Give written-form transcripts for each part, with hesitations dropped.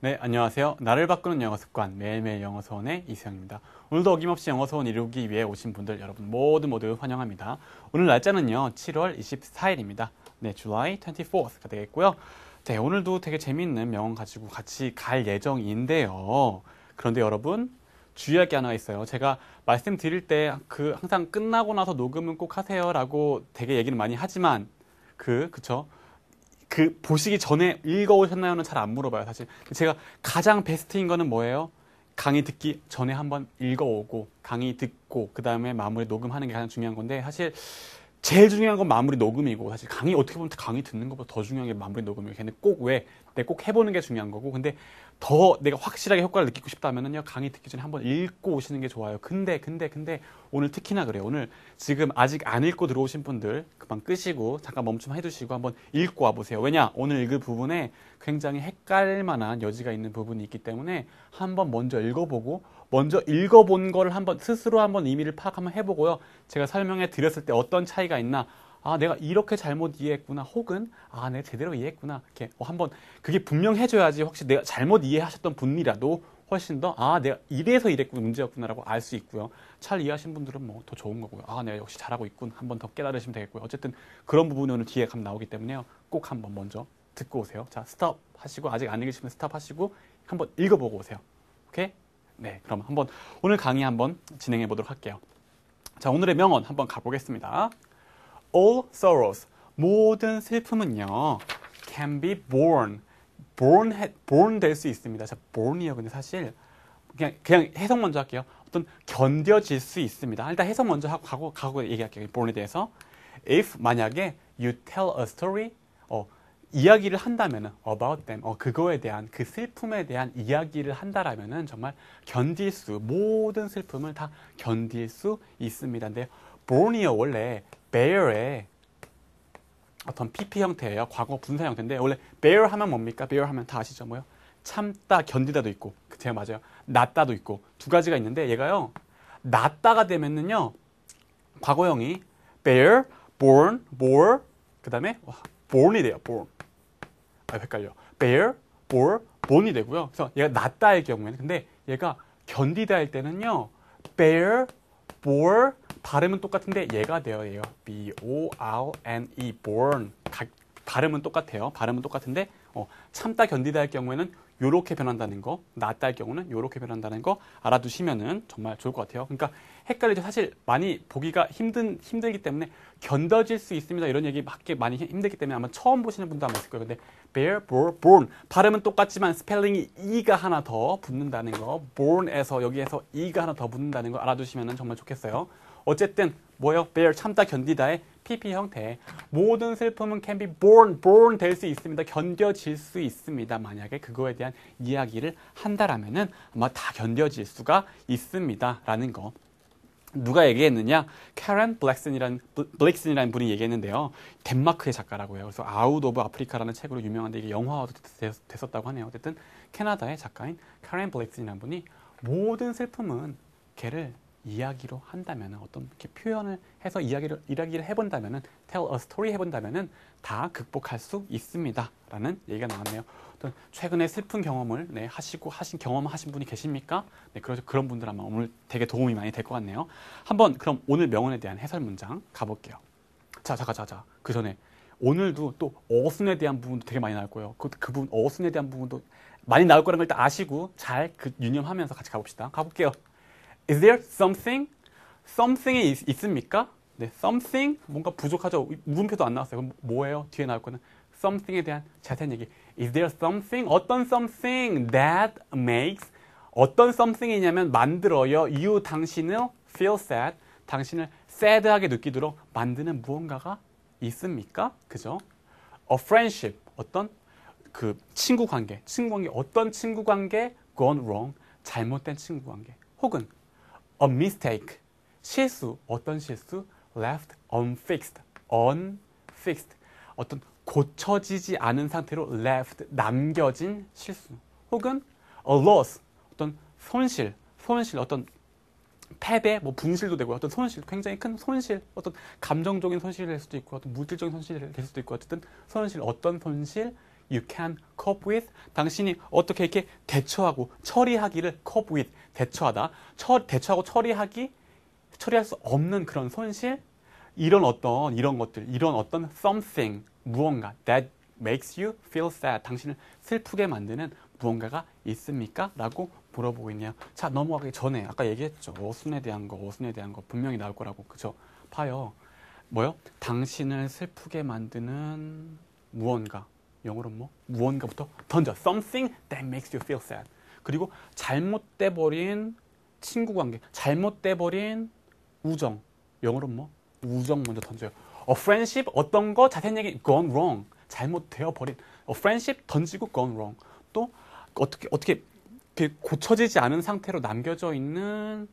네, 안녕하세요. 나를 바꾸는 영어 습관 매일매일 영어 수원의 이수영입니다. 오늘도 어김없이 영어 수원 이루기 위해 오신 분들 여러분 모두 환영합니다. 오늘 날짜는요 7월 24일입니다. 네, July 24th가 되겠고요. 네, 오늘도 되게 재미있는 명언 가지고 같이 갈 예정인데요. 그런데 여러분 주의할 게 하나 있어요. 제가 말씀드릴 때 항상 끝나고 나서 녹음은 꼭 하세요라고 되게 얘기를 많이 하지만 그쵸? 보시기 전에 읽어오셨나요는 잘 안 물어봐요, 사실. 제가 가장 베스트인 거는 뭐예요? 강의 듣기 전에 한번 읽어오고, 강의 듣고, 그 다음에 마무리 녹음하는 게 가장 중요한 건데, 사실, 제일 중요한 건 마무리 녹음이고, 사실 어떻게 보면 강의 듣는 것보다 더 중요한 게 마무리 녹음이에요. 근데 내가 꼭 해보는 게 중요한 거고, 근데 더 내가 확실하게 효과를 느끼고 싶다면은요, 강의 듣기 전에 한번 읽고 오시는 게 좋아요. 근데, 오늘 특히나 그래요. 오늘 지금 아직 안 읽고 들어오신 분들, 그만 끄시고, 잠깐 멈춤 해두시고 한번 읽고 와보세요. 왜냐? 오늘 읽을 부분에 굉장히 헷갈릴 만한 여지가 있는 부분이 있기 때문에 한번 먼저 읽어보고, 먼저 읽어본 거를 스스로 한번 의미를 파악 한번 해보고요. 제가 설명해 드렸을 때 어떤 차이가 있나, 내가 이렇게 잘못 이해했구나. 혹은, 내가 제대로 이해했구나. 이렇게 한번, 그게 분명해져야지 혹시 내가 잘못 이해하셨던 분이라도 훨씬 더, 내가 이래서 이랬구나, 문제였구나라고 알 수 있고요. 잘 이해하신 분들은 뭐 더 좋은 거고요. 내가 역시 잘하고 있군. 한번 더 깨달으시면 되겠고요. 어쨌든 그런 부분이 오늘 뒤에 가면 나오기 때문에요. 꼭 한번 먼저 듣고 오세요. 자, 스톱 하시고, 아직 안 읽으시면 스톱 하시고, 한번 읽어보고 오세요. 오케이? 네, 그럼 오늘 강의 한번 진행해 보도록 할게요. 자, 오늘의 명언 한번 가보겠습니다. All sorrows, 모든 슬픔은요, can be born 될 수 있습니다. 자, born이요. 근데 사실, 그냥 해석 먼저 할게요. 어떤 견뎌질 수 있습니다. 일단 해석 먼저 가고 얘기할게요. born에 대해서. If, 만약에, you tell a story, 이야기를 한다면은, about them, 그거에 대한, 그 슬픔에 대한 이야기를 한다라면은 정말 모든 슬픔을 다 견딜 수 있습니다. 근데, born이요. 원래, bear의 어떤 PP 형태예요. 과거 분사 형태인데 원래 bear 하면 뭡니까? bear 하면 다 아시죠? 뭐요? 참다, 견디다도 있고 제가 맞아요. 낫다도 있고 두 가지가 있는데 얘가요. 낫다가 되면은요. 과거형이 bear, born, bore 그 다음에 born이 돼요. born. 헷갈려. bear, bore, born이 되고요. 그래서 얘가 낫다의 경우에는 근데 얘가 견디다 할 때는요. bear, bore 발음은 똑같은데 얘가 돼요. 얘가 B-O-R-N-E born 발음은 똑같아요. 발음은 똑같은데 참다 견디다 할 경우에는 요렇게 변한다는 거, 낫다 할 경우는 요렇게 변한다는 거 알아두시면은 정말 좋을 것 같아요. 그러니까 헷갈리죠. 사실 많이 보기가 힘들기 때문에 견뎌질 수 있습니다. 이런 얘기 받기 많이 힘들기 때문에 아마 처음 보시는 분도 아마 있을 거예요. 근데 bear, born 발음은 똑같지만 스펠링이 e가 하나 더 붙는다는 거, born에서 여기에서 e가 하나 더 붙는다는 거 알아두시면은 정말 좋겠어요. 어쨌든 뭐요? bear 참다 견디다의 PP 형태. 모든 슬픔은 can be born 될 수 있습니다. 견뎌질 수 있습니다. 만약에 그거에 대한 이야기를 한다라면은 아마 다 견뎌질 수가 있습니다라는 거. 누가 얘기했느냐? 캐런 블랙슨이라는 분이 얘기했는데요. 덴마크의 작가라고요. 그래서 아웃 오브 아프리카라는 책으로 유명한데 이게 영화화도 됐었다고 하네요. 어쨌든 캐나다의 작가인 캐런 블랙슨이라는 분이 모든 슬픔은 걔를 이야기로 한다면 어떤 이렇게 표현을 해서 이야기를 해본다면은 tell a story 해본다면은 다 극복할 수 있습니다라는 얘기가 나왔네요. 어떤 최근에 슬픈 경험을 경험하신 분이 계십니까? 네, 그런 분들 아마 오늘 되게 도움이 많이 될 것 같네요. 한번 그럼 오늘 명언에 대한 해설 문장 가볼게요. 자. 그 전에 오늘도 또 어순에 대한 부분도 되게 많이 나올 거예요. 그 부분 어순에 대한 부분도 많이 나올 거라는 걸 일단 아시고 잘 유념하면서 같이 가봅시다. 가볼게요. Is there something? something이 있습니까? 네, something 뭔가 부족하죠. 물음표도 안 나왔어요. 그럼 뭐예요? 뒤에 나올 거는 something에 대한 자세한 얘기. Is there something? 어떤 something that makes 어떤 something이냐면 만들어요. you 당신을 feel sad. 당신을 sad하게 느끼도록 만드는 무언가가 있습니까? 그죠? A friendship 어떤 친구 관계 어떤 친구 관계 gone wrong 잘못된 친구 관계 혹은 a mistake, 실수, 어떤 실수? left unfixed, 어떤 고쳐지지 않은 상태로 left, 남겨진 실수. 혹은 a loss, 어떤 손실, 어떤 패배, 분실도 되고, 어떤 손실, 굉장히 큰 손실, 어떤 감정적인 손실이 될 수도 있고, 어떤 물질적인 손실이 될 수도 있고, 어쨌든 어떤 손실, you can cope with. 당신이 어떻게 이렇게 대처하고 처리하기를 cope with, 대처하다. 대처하고 처리할 수 없는 그런 손실, 이런 어떤 something, 무언가 that makes you feel sad. 당신을 슬프게 만드는 무언가가 있습니까? 라고 물어보고 있네요. 자, 넘어가기 전에 아까 얘기했죠. 어순에 대한 거 분명히 나올 거라고. 그죠? 봐요. 뭐요? 당신을 슬프게 만드는 무언가. 영어로 뭐? 무언가부터 던져. Something that makes you feel sad. 그리고 잘못돼 버린 친구 관계, 잘못돼 버린 우정. 영어로 뭐? 우정 먼저 던져요. A friendship, 어떤 거 자세한 얘기 gone wrong. 잘못되어 버린 a friendship 던지고 gone wrong. 또 어떻게 고쳐지지 않은 상태로 남겨져 있는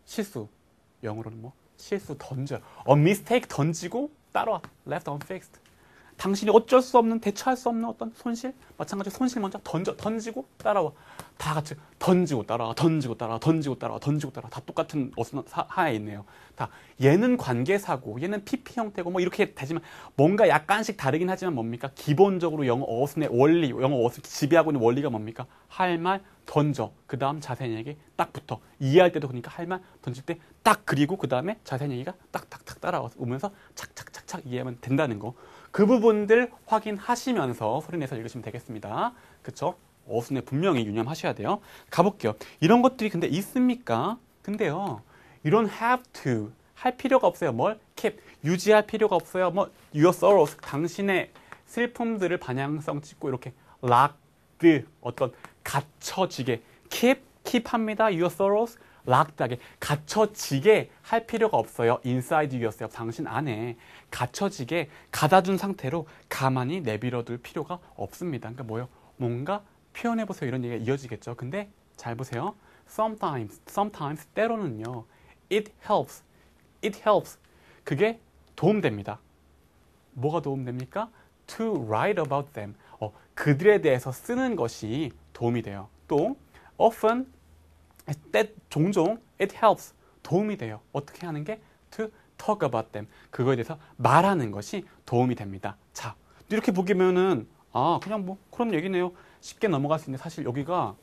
실수. 영어로는 뭐? 실수 던져요. A mistake 던지고 따라와. left unfixed. 당신이 어쩔 수 없는, 대처할 수 없는 어떤 손실? 마찬가지로 손실 먼저 던지고 따라와. 다 같이 던지고 따라와, 던지고 따라와, 던지고 따라와, 던지고 따라와. 다 똑같은 어순 하에 있네요. 다 얘는 관계사고, 얘는 PP 형태고 뭐 이렇게 되지만 뭔가 약간씩 다르긴 하지만 뭡니까? 기본적으로 영어 어순의 원리, 영어 어순 지배하고 있는 원리가 뭡니까? 할 말 던져. 그 다음 자세한 얘기 딱 붙어. 이해할 때도 그러니까 할 말 던질 때 딱 그리고 그 다음에 자세한 얘기가 딱딱딱 따라오면서 착착착착 이해하면 된다는 거. 그 부분들 확인하시면서 소리내서 읽으시면 되겠습니다. 그쵸? 어순에 분명히 유념하셔야 돼요. 가볼게요. 이런 것들이 근데 있습니까? 근데요, you don't have to. 할 필요가 없어요. 뭘? keep. 유지할 필요가 없어요. 뭐, your sorrows. 당신의 슬픔들을 반향성 찍고 이렇게 locked. 어떤 갇혀지게. keep 합니다. your sorrows. locked하게. 갇혀지게 할 필요가 없어요. inside yourself. 당신 안에 갇혀지게 가다둔 상태로 가만히 내버려둘 필요가 없습니다. 그러니까 뭐요? 뭔가 표현해보세요. 이런 얘기가 이어지겠죠. 근데 잘 보세요. sometimes, 때로는요. it helps. 그게 도움됩니다. 뭐가 도움됩니까? to write about them. 그들에 대해서 쓰는 것이 도움이 돼요. 또 often, 종종 it helps. 도움이 돼요. 어떻게 하는 게? to talk about them. 그거에 대해서 말하는 것이 도움이 됩니다. 자, 이렇게 보기면은 그냥 뭐 그런 얘기네요. 쉽게 넘어갈 수 있는데 사실 여기가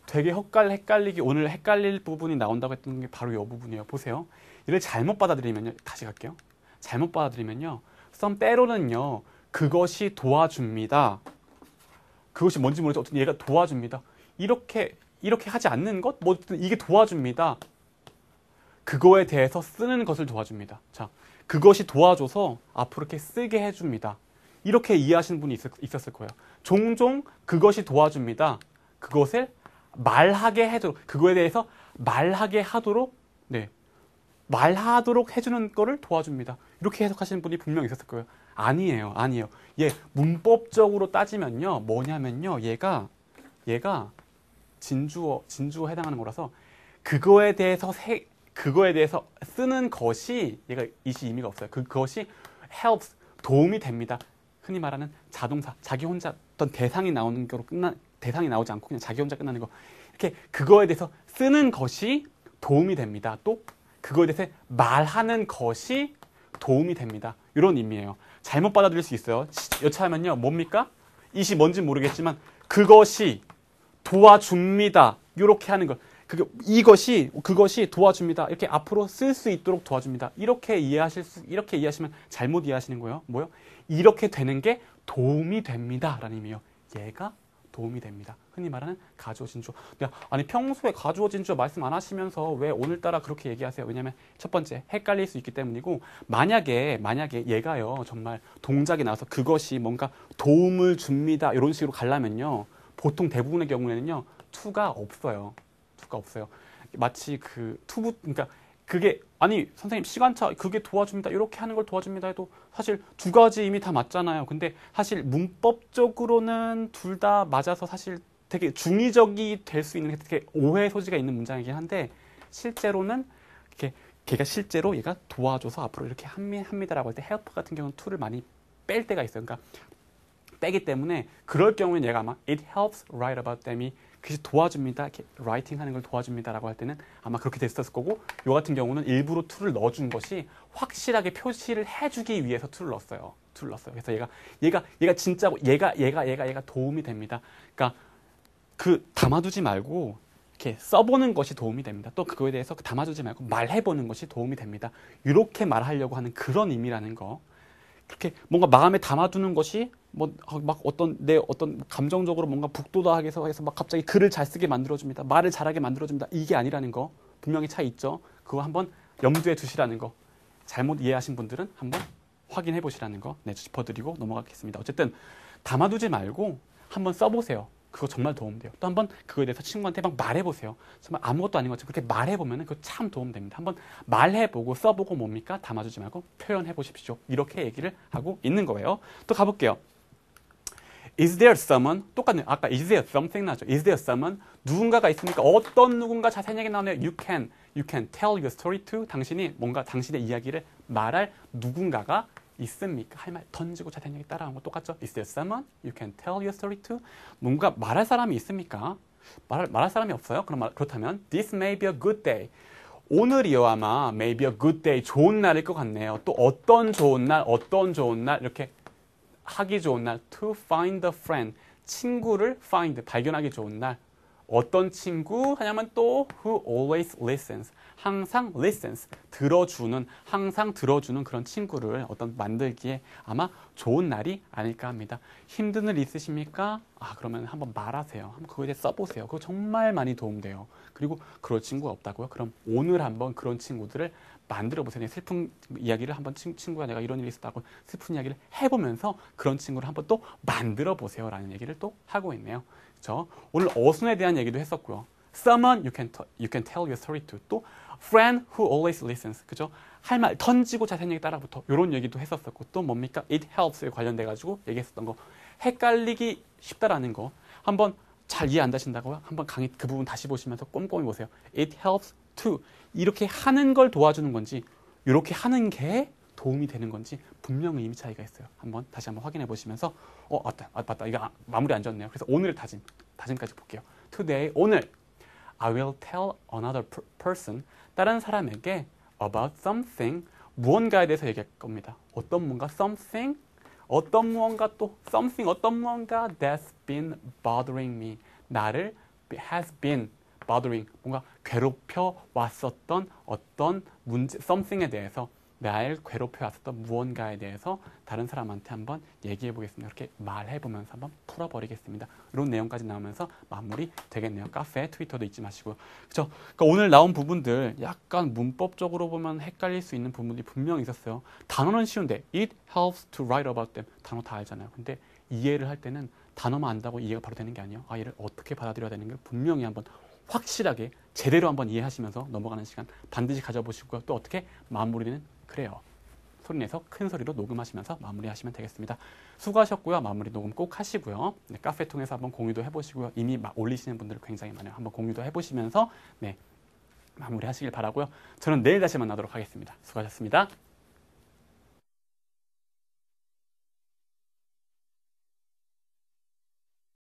되게 헷갈리기 오늘 헷갈릴 부분이 나온다고 했던 게 바로 이 부분이에요. 보세요. 이를 잘못 받아들이면요. 다시 갈게요. 잘못 받아들이면요. 때로는요. 그것이 도와줍니다. 그것이 뭔지 모르겠어. 어쨌든 얘가 도와줍니다. 이렇게 하지 않는 것? 뭐 어쨌든 이게 도와줍니다. 그거에 대해서 쓰는 것을 도와줍니다. 자, 그것이 도와줘서 앞으로 이렇게 쓰게 해줍니다. 이렇게 이해하시는 분이 있었을 거예요. 종종 그것이 도와줍니다. 그것을 말하게 해도록, 그거에 대해서 말하게 하도록, 말하도록 해주는 거를 도와줍니다. 이렇게 해석하시는 분이 분명 있었을 거예요. 아니에요. 문법적으로 따지면요. 뭐냐면요. 얘가 진주어 해당하는 거라서 그거에 대해서 쓰는 것이 얘가 이시 의미가 없어요. 그것이 helps, 도움이 됩니다. 흔히 말하는 자동사, 자기 혼자 어떤 대상이 나오지 않고 그냥 자기 혼자 끝나는 거. 이렇게 그거에 대해서 쓰는 것이 도움이 됩니다. 또 그거에 대해서 말하는 것이 도움이 됩니다. 이런 의미예요. 잘못 받아들일 수 있어요. 여차하면요. 뭡니까? 이시 뭔지 모르겠지만 그것이 도와줍니다. 이렇게 하는 것. 그것이 도와줍니다. 이렇게 앞으로 쓸 수 있도록 도와줍니다. 이렇게 이해하시면 잘못 이해하시는 거예요. 뭐요? 이렇게 되는 게 도움이 됩니다. 라는 의미예요. 얘가 도움이 됩니다. 흔히 말하는 가주어 진주어. 아니 평소에 가주어 진주어 말씀 안 하시면서 왜 오늘따라 그렇게 얘기하세요? 왜냐면 첫 번째 헷갈릴 수 있기 때문이고 만약에 얘가요 정말 동작이 나와서 그것이 뭔가 도움을 줍니다. 이런 식으로 가려면요 보통 대부분의 경우에는요 to가 없어요. 마치 그러니까 그게 아니 선생님 시간차 그게 도와줍니다. 이렇게 하는 걸 도와줍니다 해도 사실 두 가지 이미 다 맞잖아요. 근데 사실 문법적으로는 둘 다 맞아서 사실 되게 중의적이 될 수 있는 되게 오해 소지가 있는 문장이긴 한데 실제로는 얘가 도와줘서 앞으로 이렇게 합니다라고 할 때 help 같은 경우는 to를 많이 뺄 때가 있어요. 그러니까 빼기 때문에 그럴 경우에는 얘가 아마 it helps write about them이 그것이 도와줍니다. 이렇게 writing 하는 걸 도와줍니다라고 할 때는 아마 그렇게 됐었을 거고 요 같은 경우는 일부러 to를 넣어준 것이 확실하게 표시를 해주기 위해서 to를 넣었어요. 둘렀어요. 그래서 얘가 진짜고 얘가 도움이 됩니다. 그러니까 그 담아두지 말고 이렇게 써보는 것이 도움이 됩니다. 또 그거에 대해서 담아두지 말고 말해보는 것이 도움이 됩니다. 이렇게 말하려고 하는 그런 의미라는 거. 그렇게 뭔가 마음에 담아두는 것이 막 어떤 감정적으로 뭔가 북돋아하게 해서 막 갑자기 글을 잘 쓰게 만들어줍니다. 말을 잘하게 만들어줍니다. 이게 아니라는 거. 분명히 차이 있죠. 그거 한번 염두에 두시라는 거. 잘못 이해하신 분들은 한번 확인해 보시라는 거 짚어드리고 넘어가겠습니다. 어쨌든 담아두지 말고 한번 써보세요. 그거 정말 도움돼요. 또 한번 그거에 대해서 친구한테 막 말해보세요. 정말 아무것도 아닌 것처럼 그렇게 말해보면 그거 참 도움됩니다. 한번 말해보고 써보고 뭡니까? 담아두지 말고 표현해보십시오. 이렇게 얘기를 하고 있는 거예요. 또 가볼게요. Is there someone? 똑같네요. 아까 is there something 나죠. Is there someone? 누군가가 있으니까 어떤 누군가 자세한 얘기 나오네요. You can tell your story to. 당신이 뭔가 당신의 이야기를 말할 누군가가 있습니까? 할 말 던지고 자세한 얘기 따라하는 거 똑같죠? Is there someone you can tell your story to? 뭔가 말할 사람이 있습니까? 말할 사람이 없어요? 그렇다면 This may be a good day. 오늘이요 아마 may be a good day. 좋은 날일 것 같네요. 또 어떤 좋은 날 이렇게 하기 좋은 날 to find a friend. 친구를 find, 발견하기 좋은 날. 어떤 친구 하냐면 또 who always listens. 항상 listens. 항상 들어주는 그런 친구를 만들기에 아마 좋은 날이 아닐까 합니다. 힘든 일 있으십니까? 그러면 한번 말하세요. 한번 그거에 대해 써보세요. 그거 정말 많이 도움돼요. 그리고 그럴 친구가 없다고요? 그럼 오늘 한번 그런 친구들을 만들어 보세요. 슬픈 이야기를 한번 친구가 내가 이런 일이 있었다고 슬픈 이야기를 해보면서 그런 친구를 한번 또 만들어 보세요. 라는 얘기를 또 하고 있네요. 그렇죠? 오늘 어순에 대한 얘기도 했었고요. Someone you can tell your story to. 또 friend who always listens. 그죠? 할 말 던지고 자세한 얘기 따라부터 이런 얘기도 했었었고 또 뭡니까? It helps에 관련돼 가지고 얘기했었던 거. 헷갈리기 쉽다라는 거. 한번 잘 이해 안 되신다고요? 한번 강의 그 부분 다시 보시면서 꼼꼼히 보세요. It helps to. 이렇게 하는 걸 도와주는 건지 이렇게 하는 게 도움이 되는 건지 분명히 의미 차이가 있어요. 다시 한번 확인해 보시면서 맞다. 이거 마무리 안 졌네요. 그래서 오늘의 다짐까지 볼게요. Today, 오늘 I will tell another person, 다른 사람에게 about something, 무언가에 대해서 얘기할 겁니다. 어떤 무언가, something, 어떤 무언가 또 something, 어떤 무언가 that's been bothering me, 나를 has been bothering, 뭔가 괴롭혀 왔었던 어떤 문제, something에 대해서 날 괴롭혀 왔었던 무언가에 대해서 다른 사람한테 한번 얘기해 보겠습니다. 이렇게 말해보면서 한번 풀어버리겠습니다. 이런 내용까지 나오면서 마무리 되겠네요. 카페, 트위터도 잊지 마시고요. 그렇죠? 그러니까 오늘 나온 부분들 약간 문법적으로 보면 헷갈릴 수 있는 부분이 분명히 있었어요. 단어는 쉬운데 it helps to write about them. 단어 다 알잖아요. 근데 이해를 할 때는 단어만 안다고 이해가 바로 되는 게 아니에요. 얘를 어떻게 받아들여야 되는 걸 분명히 한번 확실하게 제대로 한번 이해하시면서 넘어가는 시간 반드시 가져보시고요. 또 어떻게 마무리는 그래요. 소리내서 큰 소리로 녹음하시면서 마무리하시면 되겠습니다. 수고하셨고요. 마무리 녹음 꼭 하시고요. 네, 카페 통해서 한번 공유도 해보시고요. 이미 올리시는 분들 굉장히 많아요. 한번 공유도 해보시면서 마무리하시길 바라고요. 저는 내일 다시 만나도록 하겠습니다. 수고하셨습니다.